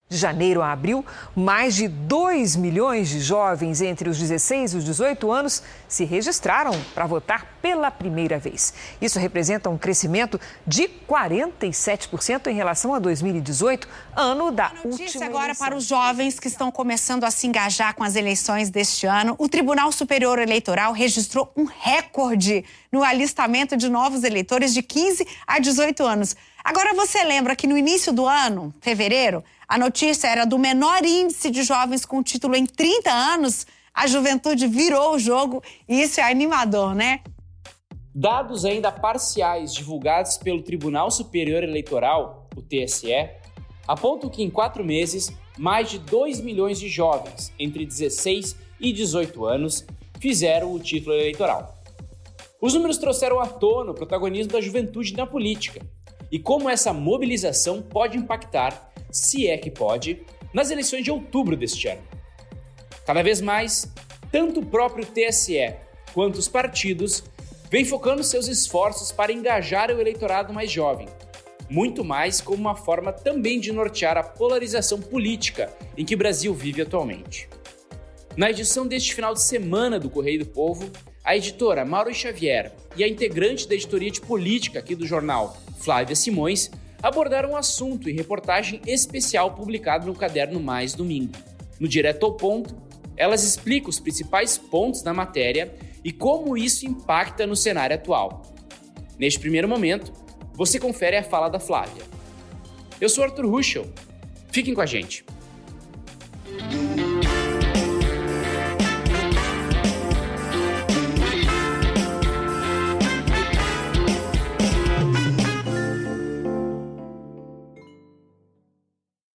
De janeiro a abril, mais de 2 milhões de jovens entre os 16 e os 18 anos se registraram para votar pela primeira vez. Isso representa um crescimento de 47% em relação a 2018, ano da última Notícia agora eleição. para os jovens que estão começando a se engajar com as eleições deste ano. O Tribunal Superior Eleitoral registrou um recorde no alistamento de novos eleitores de 15 a 18 anos. Agora você lembra que no início do ano, fevereiro, a notícia era do menor índice de jovens com título em 30 anos. A juventude virou o jogo e isso é animador, né? Dados ainda parciais divulgados pelo Tribunal Superior Eleitoral, o TSE, apontam que em 4 meses, mais de 2 milhões de jovens entre 16 e 18 anos fizeram o título eleitoral. Os números trouxeram à tona o protagonismo da juventude na política e como essa mobilização pode impactar, se é que pode, nas eleições de outubro deste ano. Cada vez mais, tanto o próprio TSE quanto os partidos vêm focando seus esforços para engajar o eleitorado mais jovem, muito mais como uma forma também de nortear a polarização política em que o Brasil vive atualmente. Na edição deste final de semana do Correio do Povo, a editora Mauro Xavier e a integrante da editoria de política aqui do jornal, Flávia Simões, abordaram um assunto em reportagem especial publicado no Caderno Mais Domingo. No Direto ao Ponto, elas explicam os principais pontos da matéria e como isso impacta no cenário atual. Neste primeiro momento, você confere a fala da Flávia. Eu sou Arthur Ruschel. Fiquem com a gente.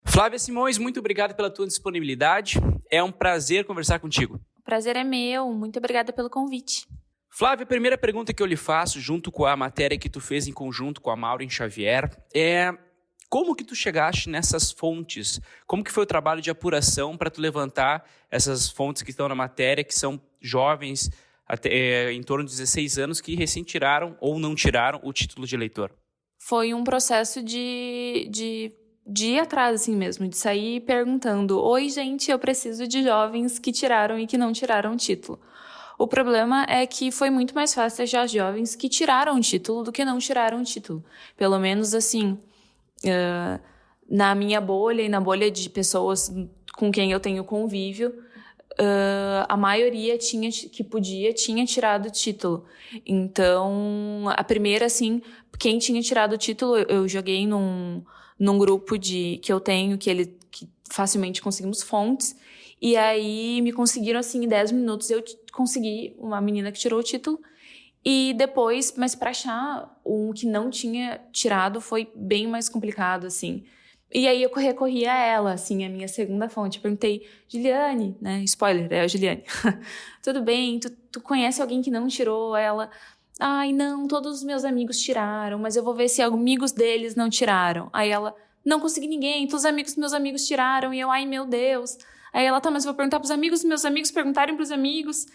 Flávia Simões, muito obrigado pela tua disponibilidade. É um prazer conversar contigo. O prazer é meu. Muito obrigada pelo convite. Flávia, a primeira pergunta que eu lhe faço, junto com a matéria que tu fez em conjunto com a Maureen Xavier, é como que tu chegaste nessas fontes? Como que foi o trabalho de apuração para tu levantar essas fontes que estão na matéria, que são jovens até, em torno de 16 anos, que recém tiraram ou não tiraram o título de eleitor? Foi um processo de ir atrás, assim mesmo, de sair perguntando: oi, gente, eu preciso de jovens que tiraram e que não tiraram o título. O problema é que foi muito mais fácil achar jovens que tiraram o título do que não tiraram o título. Pelo menos, assim, na minha bolha e na bolha de pessoas com quem eu tenho convívio, a maioria que podia tinha tirado o título. Então, a primeira, assim, quem tinha tirado o título, eu joguei num grupo que eu tenho, que facilmente conseguimos fontes, e aí me conseguiram, assim, em 10 minutos eu consegui uma menina que tirou o título, e depois, mas para achar um que não tinha tirado foi bem mais complicado, assim. E aí eu recorri a ela, assim, a minha segunda fonte. Eu perguntei: Juliane, né? Spoiler, é a Juliane. Tudo bem? Tu conhece alguém que não tirou? Ela: ai, não, todos os meus amigos tiraram, mas eu vou ver se amigos deles não tiraram. Aí ela: não consegui ninguém, todos os meus amigos tiraram. E eu: ai, meu Deus. Aí ela: tá, mas eu vou perguntar pros amigos, meus amigos perguntarem pros amigos.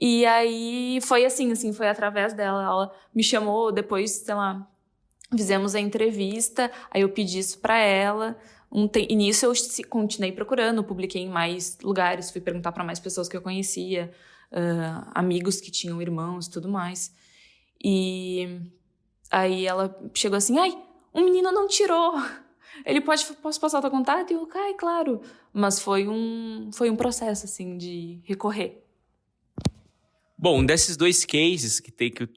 E aí foi assim, foi através dela. Ela me chamou depois, sei lá, fizemos a entrevista, aí eu pedi isso pra ela. E nisso eu continuei procurando, publiquei em mais lugares, fui perguntar pra mais pessoas que eu conhecia, amigos que tinham irmãos e tudo mais. E aí ela chegou assim: ai, um menino não tirou. Posso passar o teu contato? E eu: ai, claro. Mas foi um processo, assim, de recorrer. Bom, desses dois cases que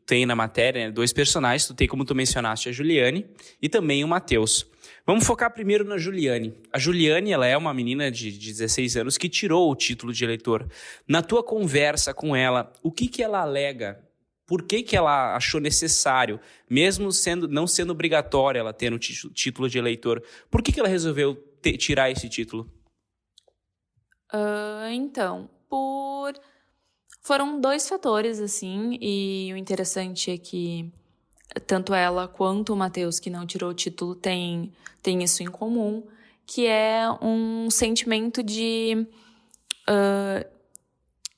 tem na matéria, né, 2 personagens, tu tem, como tu mencionaste, a Juliane e também o Matheus. Vamos focar primeiro na Juliane. A Juliane, ela é uma menina de 16 anos que tirou o título de eleitor. Na tua conversa com ela, o que ela alega? Por que ela achou necessário, mesmo não sendo obrigatório ela ter um título de eleitor, por que ela resolveu tirar esse título? Foram 2 fatores, assim, e o interessante é que tanto ela quanto o Matheus, que não tirou o título, tem isso em comum, que é um sentimento de...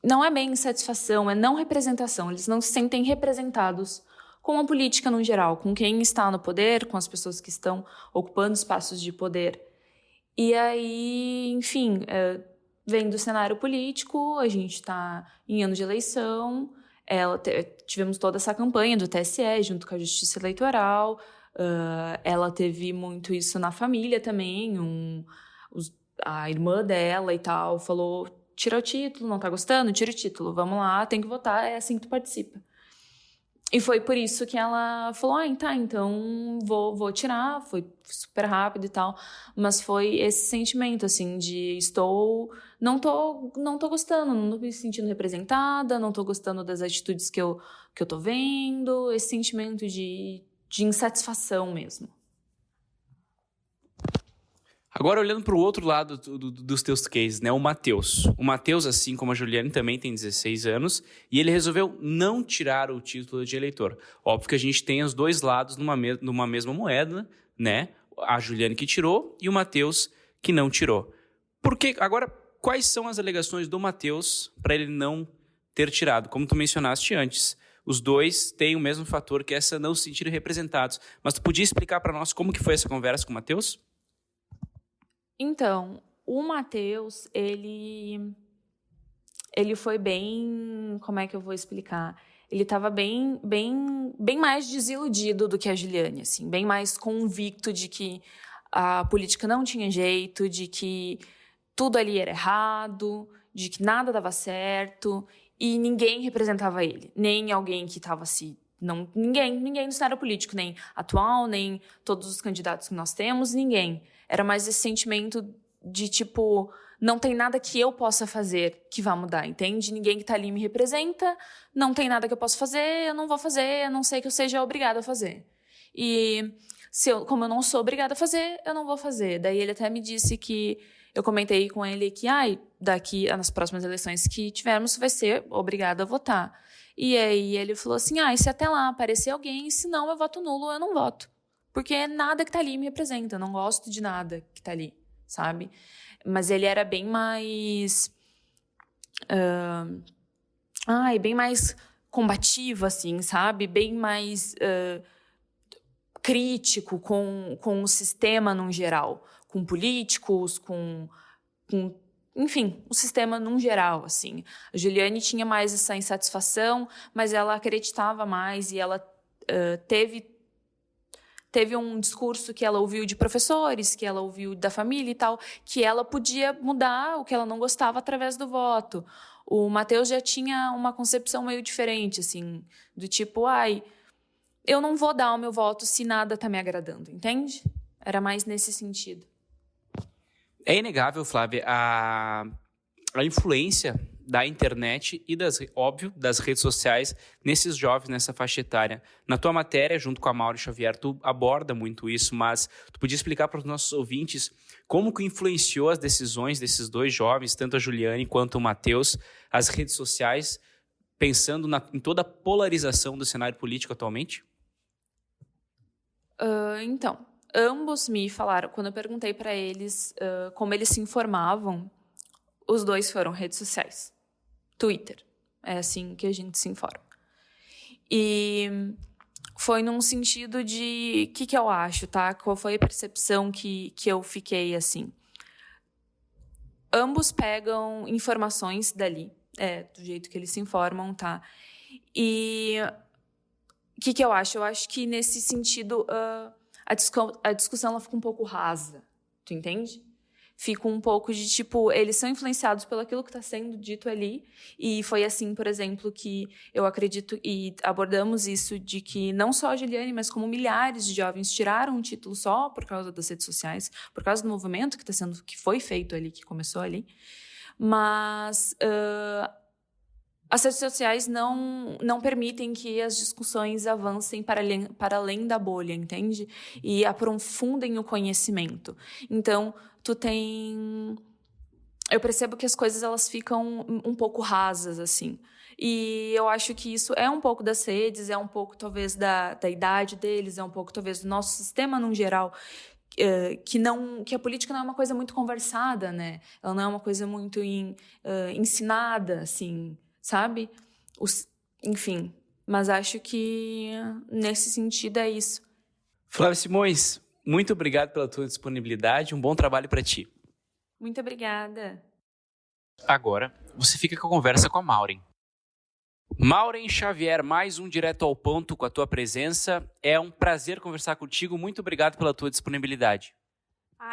não é bem insatisfação, é não representação. Eles não se sentem representados com a política no geral, com quem está no poder, com as pessoas que estão ocupando espaços de poder. E aí, enfim, vem do cenário político, a gente está em ano de eleição, tivemos toda essa campanha do TSE junto com a Justiça Eleitoral, ela teve muito isso na família também, a irmã dela e tal falou, tira o título, não tá gostando? Tira o título, vamos lá, tem que votar, é assim que tu participa. E foi por isso que ela falou, então vou tirar, foi super rápido e tal, mas foi esse sentimento, assim, de não tô gostando, não tô me sentindo representada, não tô gostando das atitudes que eu tô vendo, esse sentimento de insatisfação mesmo. Agora, olhando para o outro lado dos teus cases, né? O Matheus. O Matheus, assim como a Juliane, também tem 16 anos e ele resolveu não tirar o título de eleitor. Óbvio que a gente tem os dois lados numa mesma moeda, né? A Juliane que tirou e o Matheus que não tirou. Agora, quais são as alegações do Matheus para ele não ter tirado? Como tu mencionaste antes, os dois têm o mesmo fator, que é essa não se sentirem representados. Mas tu podia explicar para nós como que foi essa conversa com o Matheus? Então, o Matheus, ele foi bem... Como é que eu vou explicar? Ele estava bem mais desiludido do que a Juliane, assim, bem mais convicto de que a política não tinha jeito, de que tudo ali era errado, de que nada dava certo e ninguém representava ele, nem alguém que estava ninguém no cenário político, nem atual, nem todos os candidatos que nós temos, ninguém. Era mais esse sentimento de, tipo, não tem nada que eu possa fazer que vá mudar, entende? Ninguém que tá ali me representa, não tem nada que eu possa fazer, eu não vou fazer, a não ser que eu seja obrigada a fazer. E como eu não sou obrigada a fazer, eu não vou fazer. Daí ele até me disse que, eu comentei com ele que, daqui nas próximas eleições que tivermos, vai ser obrigada a votar. E aí ele falou assim, e se até lá aparecer alguém, se não eu voto nulo, eu não voto. Porque nada que tá ali me representa, eu não gosto de nada que tá ali, sabe? Mas ele era bem mais... bem mais combativo, assim, sabe? Bem mais crítico com o sistema num geral. Com políticos, enfim, o sistema num geral, assim. A Juliane tinha mais essa insatisfação, mas ela acreditava mais e ela teve um discurso que ela ouviu de professores, que ela ouviu da família e tal, que ela podia mudar o que ela não gostava através do voto. O Matheus já tinha uma concepção meio diferente, assim, do tipo, eu não vou dar o meu voto se nada está me agradando, entende? Era mais nesse sentido. É inegável, Flávia, a influência da internet e, das redes sociais nesses jovens, nessa faixa etária. Na tua matéria, junto com a Mauri Xavier, tu aborda muito isso, mas tu podia explicar para os nossos ouvintes como que influenciou as decisões desses dois jovens, tanto a Juliane quanto o Matheus, as redes sociais, pensando em toda a polarização do cenário político atualmente? Então, ambos me falaram, quando eu perguntei para eles como eles se informavam, os dois foram redes sociais. Twitter. É assim que a gente se informa. E foi num sentido de... O que eu acho, tá? Qual foi a percepção que eu fiquei, assim? Ambos pegam informações dali, do jeito que eles se informam, tá? E o que eu acho? Eu acho que, nesse sentido, a discussão ela fica um pouco rasa. Tu entende? Fica um pouco de, tipo, eles são influenciados pelo aquilo que está sendo dito ali. E foi assim, por exemplo, que eu acredito, e abordamos isso, de que não só a Juliane, mas como milhares de jovens tiraram um título só por causa das redes sociais, por causa do movimento que foi feito ali, que começou ali. Mas as redes sociais não permitem que as discussões avancem para além da bolha, entende? E aprofundem o conhecimento. Então, eu percebo que as coisas elas ficam um pouco rasas, assim. E eu acho que isso é um pouco das redes, é um pouco, talvez, da idade deles, é um pouco, talvez, do nosso sistema, num geral, que a política não é uma coisa muito conversada, né? Ela não é uma coisa muito ensinada, assim, sabe? Enfim, mas acho que, nesse sentido, é isso. Flávia Simões, muito obrigado pela tua disponibilidade. Um bom trabalho para ti. Muito obrigada. Agora, você fica com a conversa com a Maureen. Maureen Xavier, mais um Direto ao Ponto com a tua presença. É um prazer conversar contigo. Muito obrigado pela tua disponibilidade.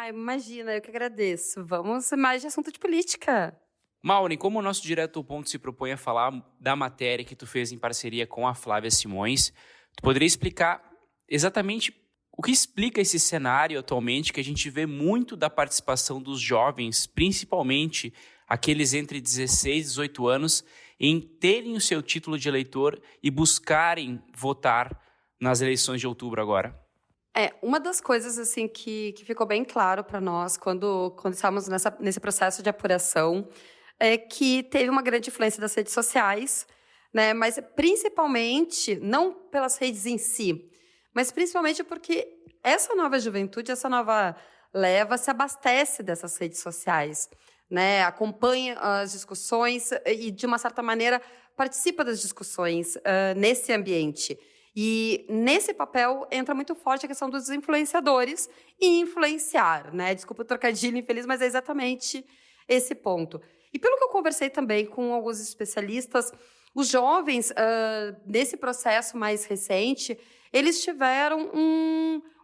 Imagina, eu que agradeço. Vamos mais de assunto de política. Maureen, como o nosso Direto ao Ponto se propõe a falar da matéria que tu fez em parceria com a Flávia Simões, tu poderia explicar exatamente o que explica esse cenário atualmente, que a gente vê muito da participação dos jovens, principalmente aqueles entre 16 e 18 anos, em terem o seu título de eleitor e buscarem votar nas eleições de outubro agora? Uma das coisas assim que ficou bem claro para nós quando estávamos nesse processo de apuração é que teve uma grande influência das redes sociais, né? Mas principalmente, não pelas redes em si, mas principalmente porque essa nova juventude, essa nova leva se abastece dessas redes sociais, né? Acompanha as discussões e, de uma certa maneira, participa das discussões nesse ambiente. E nesse papel entra muito forte a questão dos influenciadores e influenciar, né? Desculpa o trocadilho infeliz, mas é exatamente esse ponto. E pelo que eu conversei também com alguns especialistas, os jovens, nesse processo mais recente, eles tiveram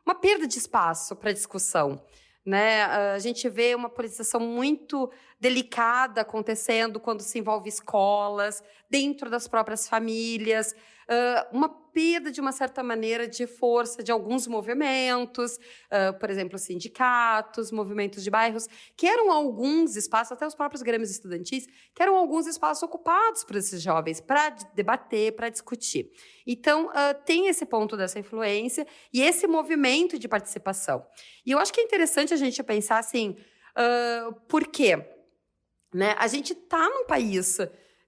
uma perda de espaço para discussão, né? A gente vê uma politização muito delicada acontecendo quando se envolve escolas, dentro das próprias famílias, uma perda, de uma certa maneira, de força de alguns movimentos, por exemplo, sindicatos, movimentos de bairros, que eram alguns espaços, até os próprios grêmios estudantis, que eram alguns espaços ocupados por esses jovens para debater, para discutir. Então, tem esse ponto dessa influência e esse movimento de participação. E eu acho que é interessante a gente pensar assim, por quê? Né? A gente está num país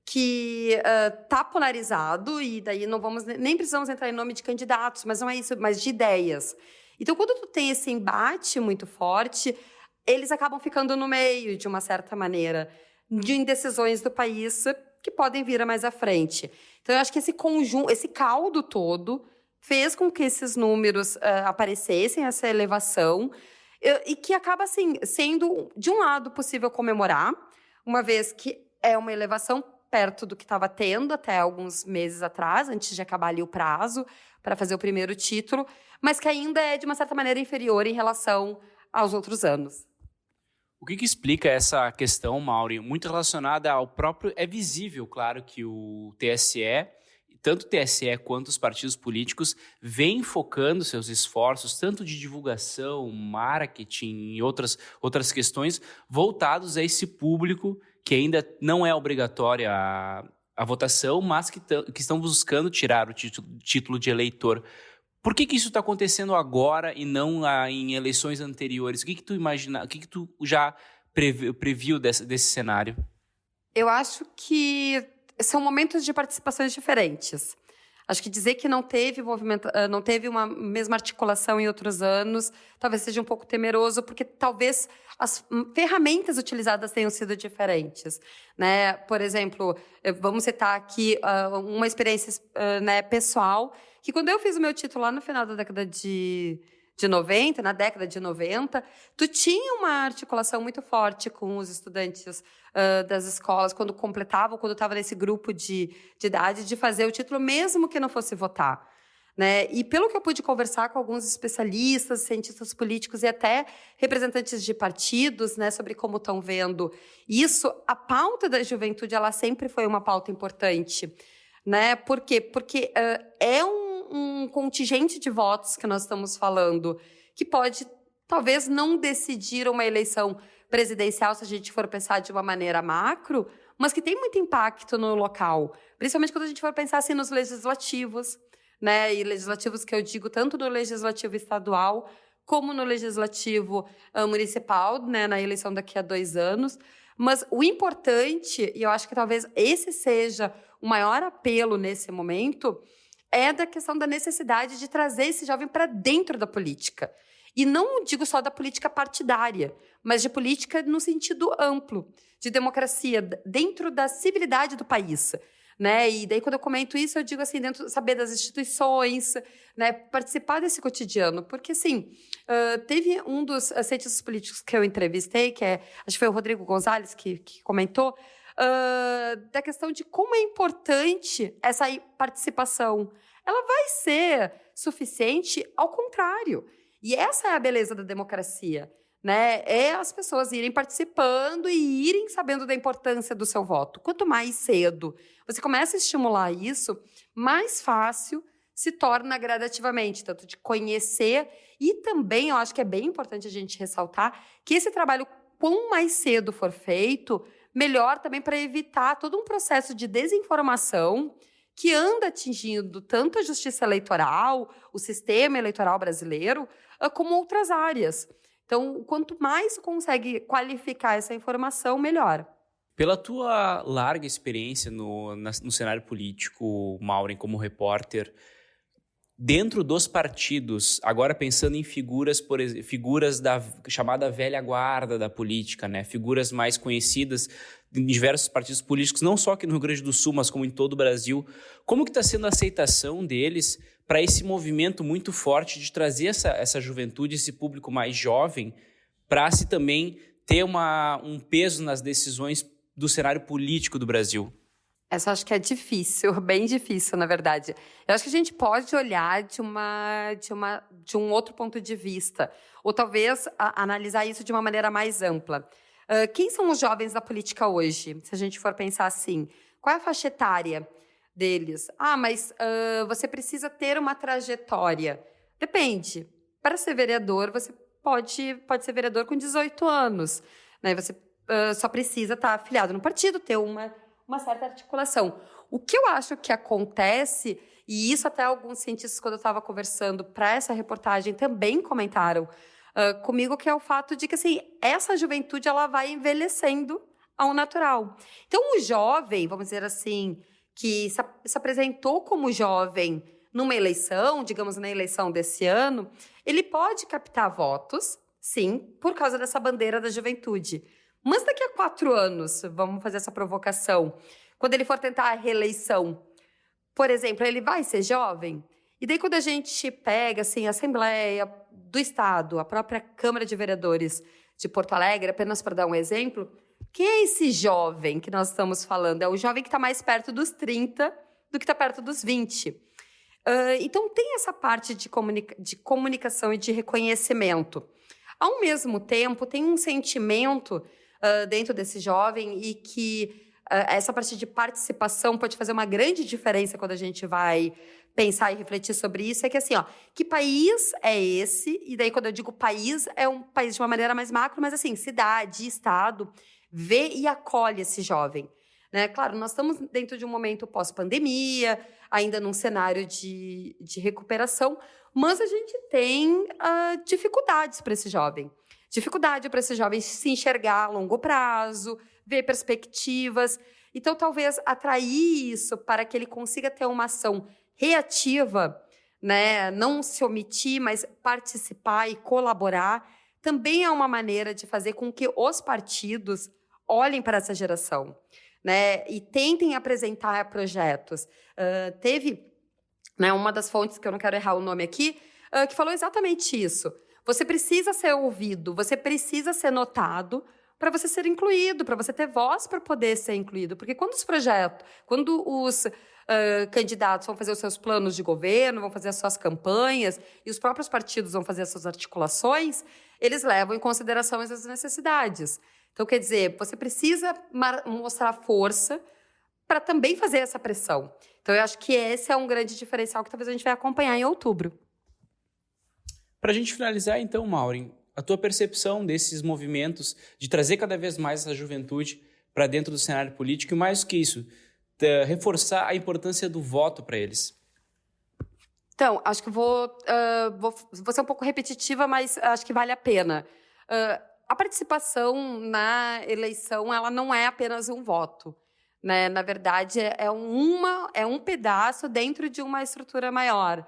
que está polarizado, e daí nem precisamos entrar em nome de candidatos, mas não é isso, mas de ideias. Então, quando tu tem esse embate muito forte, eles acabam ficando no meio, de uma certa maneira, de indecisões do país que podem vir mais à frente. Então, eu acho que esse conjunto, esse caldo todo, fez com que esses números aparecessem, essa elevação, e que acaba, assim, sendo, de um lado, possível comemorar, uma vez que é uma elevação perto do que estava tendo até alguns meses atrás, antes de acabar ali o prazo para fazer o primeiro título, mas que ainda é, de uma certa maneira, inferior em relação aos outros anos. O que explica essa questão, Maureen? Muito relacionada ao próprio... É visível, claro, que o TSE, tanto o TSE quanto os partidos políticos, vêm focando seus esforços, tanto de divulgação, marketing e outras questões, voltados a esse público que ainda não é obrigatória a votação, mas que estão buscando tirar o título de eleitor. Por que isso está acontecendo agora e não em eleições anteriores? O que tu imagina? O que tu já previu desse cenário? Eu acho que são momentos de participações diferentes. Acho que dizer que não teve uma mesma articulação em outros anos, talvez seja um pouco temeroso, porque talvez as ferramentas utilizadas tenham sido diferentes, né? Por exemplo, vamos citar aqui uma experiência pessoal, que quando eu fiz o meu título lá no final da década de 90, na década de 90, tu tinha uma articulação muito forte com os estudantes das escolas, quando estava nesse grupo de idade, de fazer o título, mesmo que não fosse votar, né? E pelo que eu pude conversar com alguns especialistas, cientistas políticos e até representantes de partidos, né, sobre como estão vendo isso, a pauta da juventude, ela sempre foi uma pauta importante, né? Por quê? Porque é um contingente de votos que nós estamos falando, que pode, talvez, não decidir uma eleição presidencial, se a gente for pensar de uma maneira macro, mas que tem muito impacto no local, principalmente quando a gente for pensar assim, nos legislativos, né? E legislativos que eu digo tanto no legislativo estadual como no legislativo municipal, né? Na eleição daqui a 2 anos. Mas o importante, e eu acho que talvez esse seja o maior apelo nesse momento, é da questão da necessidade de trazer esse jovem para dentro da política. E não digo só da política partidária, mas de política no sentido amplo, de democracia, dentro da civilidade do país. né? E daí, quando eu comento isso, eu digo assim, saber das instituições, né? Participar desse cotidiano. Porque, assim, teve um dos cientistas políticos que eu entrevistei, acho que foi o Rodrigo Gonzalez que comentou, da questão de como é importante essa participação. Ela vai ser suficiente, ao contrário. E essa é a beleza da democracia, né? É as pessoas irem participando e irem sabendo da importância do seu voto. Quanto mais cedo você começa a estimular isso, mais fácil se torna gradativamente, tanto de conhecer e também, eu acho que é bem importante a gente ressaltar que esse trabalho, quanto mais cedo for feito, melhor também para evitar todo um processo de desinformação que anda atingindo tanto a justiça eleitoral, o sistema eleitoral brasileiro, como outras áreas. Então, quanto mais consegue qualificar essa informação, melhor. Pela tua larga experiência no cenário político, Maureen, como repórter, dentro dos partidos, agora pensando em figuras da chamada velha guarda da política, né? Figuras mais conhecidas em diversos partidos políticos, não só aqui no Rio Grande do Sul, mas como em todo o Brasil. Como que está sendo a aceitação deles para esse movimento muito forte de trazer essa juventude, esse público mais jovem, para se também ter um peso nas decisões do cenário político do Brasil? Essa acho que é difícil, bem difícil, na verdade. Eu acho que a gente pode olhar de um outro ponto de vista, ou talvez analisar isso de uma maneira mais ampla. Quem são os jovens da política hoje? Se a gente for pensar assim, qual é a faixa etária deles? Mas você precisa ter uma trajetória. Depende. Para ser vereador, você pode ser vereador com 18 anos. Né? Você só precisa estar afiliado no partido, ter uma certa articulação. O que eu acho que acontece, e isso até alguns cientistas, quando eu estava conversando para essa reportagem, também comentaram comigo, que é o fato de que assim, essa juventude ela vai envelhecendo ao natural. Então, o jovem, vamos dizer assim, que se apresentou como jovem numa eleição, digamos na eleição desse ano, ele pode captar votos, sim, por causa dessa bandeira da juventude. Mas daqui a 4 anos, vamos fazer essa provocação, quando ele for tentar a reeleição, por exemplo, ele vai ser jovem? E daí quando a gente pega assim, a Assembleia do Estado, a própria Câmara de Vereadores de Porto Alegre, apenas para dar um exemplo, quem é esse jovem que nós estamos falando? É o jovem que está mais perto dos 30 do que está perto dos 20. Então tem essa parte de comunicação e de reconhecimento. Ao mesmo tempo, tem um sentimento dentro desse jovem e que essa parte de participação pode fazer uma grande diferença quando a gente vai pensar e refletir sobre isso, é que assim, que país é esse? E daí quando eu digo país, é um país de uma maneira mais macro, mas assim, cidade, estado, vê e acolhe esse jovem. Né? Claro, nós estamos dentro de um momento pós-pandemia, ainda num cenário de recuperação, mas a gente tem dificuldades para esse jovem. Dificuldade para esse jovem se enxergar a longo prazo, ver perspectivas. Então, talvez atrair isso para que ele consiga ter uma ação reativa, né? Não se omitir, mas participar e colaborar, também é uma maneira de fazer com que os partidos olhem para essa geração, né? E tentem apresentar projetos. Teve, né, uma das fontes, que eu não quero errar o nome aqui, que falou exatamente isso. Você precisa ser ouvido, você precisa ser notado para você ser incluído, para você ter voz para poder ser incluído. Porque quando os candidatos vão fazer os seus planos de governo, vão fazer as suas campanhas, e os próprios partidos vão fazer as suas articulações, eles levam em consideração essas necessidades. Então, quer dizer, você precisa mostrar força para também fazer essa pressão. Então, eu acho que esse é um grande diferencial que talvez a gente vai acompanhar em outubro. Para a gente finalizar, então, Maureen, a tua percepção desses movimentos de trazer cada vez mais essa juventude para dentro do cenário político e, mais do que isso, reforçar a importância do voto para eles. Então, acho que vou ser um pouco repetitiva, mas acho que vale a pena. A participação na eleição, ela não é apenas um voto. Né? Na verdade, é um pedaço dentro de uma estrutura maior.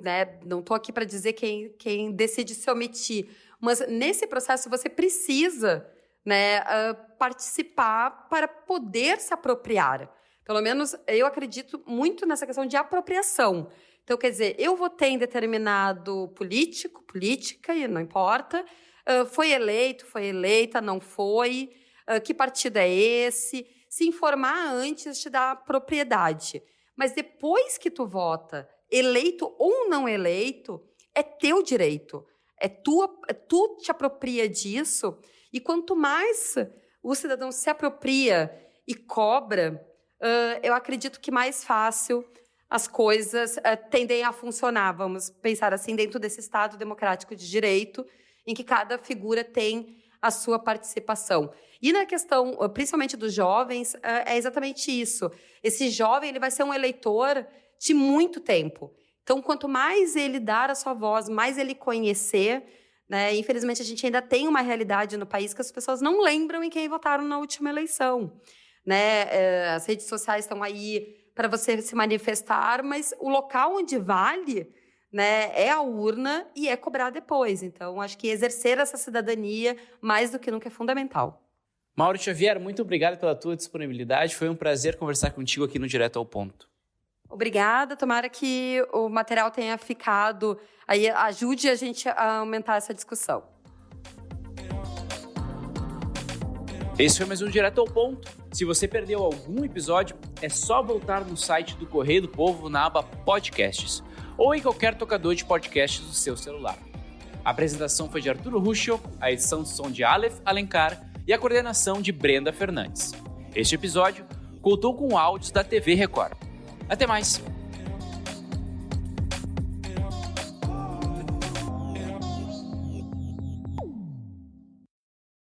Né? Não estou aqui para dizer quem decide se omitir, mas nesse processo você precisa, né, participar para poder se apropriar, Pelo menos eu acredito muito nessa questão de apropriação. Então, quer dizer, eu votei em determinado político, política, e não importa, foi eleito, foi eleita, não foi, que partido é esse? Se informar antes te dá propriedade. Mas depois que tu vota, eleito ou não eleito, é teu direito. Tu te apropria disso. E quanto mais o cidadão se apropria e cobra, eu acredito que mais fácil as coisas tendem a funcionar, vamos pensar assim, dentro desse Estado democrático de direito, em que cada figura tem a sua participação. E na questão, principalmente dos jovens, é exatamente isso. Esse jovem ele vai ser um eleitor de muito tempo. Então, quanto mais ele dar a sua voz, mais ele conhecer, né? Infelizmente, a gente ainda tem uma realidade no país que as pessoas não lembram em quem votaram na última eleição. Né? As redes sociais estão aí para você se manifestar, mas o local onde vale, né, é a urna e é cobrar depois. Então, acho que exercer essa cidadania, mais do que nunca, é fundamental. Mauro Xavier, muito obrigado pela tua disponibilidade. Foi um prazer conversar contigo aqui no Direto ao Ponto. Obrigada. Tomara que o material tenha ficado, aí ajude a gente a aumentar essa discussão. Esse foi mais um Direto ao Ponto. Se você perdeu algum episódio, é só voltar no site do Correio do Povo na aba Podcasts ou em qualquer tocador de podcasts do seu celular. A apresentação foi de Arturo Ruschel, a edição de som de Aleph Alencar e a coordenação de Brenda Fernandes. Este episódio contou com áudios da TV Record. Até mais!